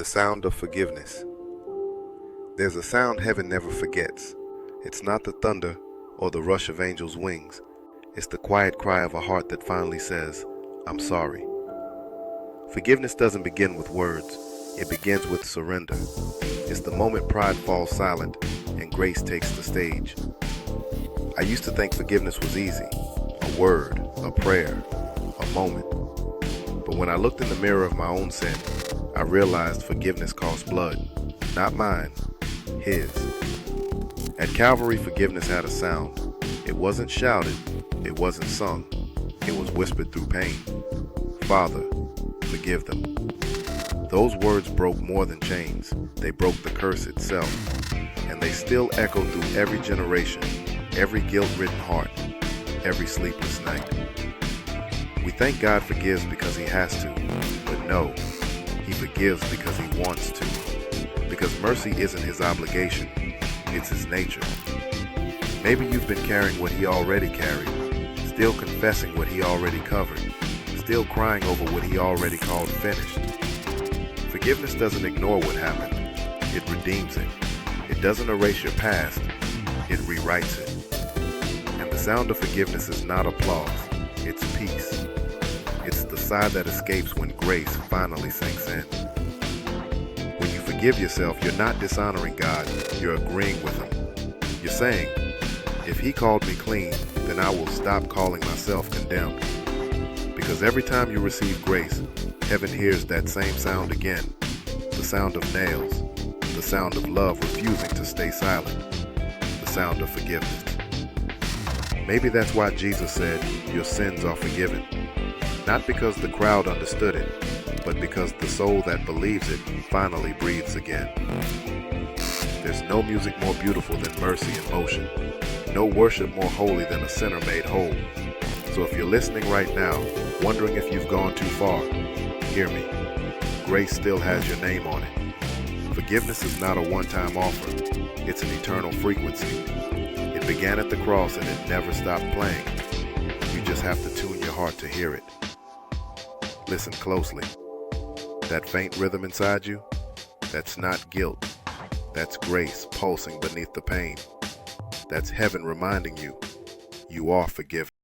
The sound of forgiveness. There's a sound heaven never forgets. It's not the thunder or the rush of angels' wings. It's the quiet cry of a heart that finally says, "I'm sorry." Forgiveness doesn't begin with words. It begins with surrender. It's the moment pride falls silent and grace takes the stage. I used to think forgiveness was easy. A word, a prayer, a moment. But when I looked in the mirror of my own sin, I realized forgiveness cost blood. Not mine, His. At Calvary, forgiveness had a sound. It wasn't shouted, it wasn't sung. It was whispered through pain. "Father, forgive them." Those words broke more than chains. They broke the curse itself. And they still echo through every generation, every guilt-ridden heart, every sleepless night. We think God forgives because He has to, but no, He forgives because He wants to. Because mercy isn't His obligation, it's His nature. Maybe you've been carrying what He already carried, still confessing what He already covered, still crying over what He already called finished. Forgiveness doesn't ignore what happened, it redeems it. It doesn't erase your past, it rewrites it. And the sound of forgiveness is not applause, it's peace. It's the sigh that escapes when grace finally sinks in. When you forgive yourself, you're not dishonoring God, you're agreeing with Him. You're saying, if He called me clean, then I will stop calling myself condemned. Because every time you receive grace, heaven hears that same sound again. The sound of nails, the sound of love refusing to stay silent, the sound of forgiveness. Maybe that's why Jesus said, "Your sins are forgiven." Not because the crowd understood it, but because the soul that believes it finally breathes again. There's no music more beautiful than mercy in motion. No worship more holy than a sinner made whole. So if you're listening right now, wondering if you've gone too far, hear me. Grace still has your name on it. Forgiveness is not a one-time offer. It's an eternal frequency. It began at the cross and it never stopped playing. You just have to tune your heart to hear it. Listen closely. That faint rhythm inside you, that's not guilt. That's grace pulsing beneath the pain. That's heaven reminding you, you are forgiven.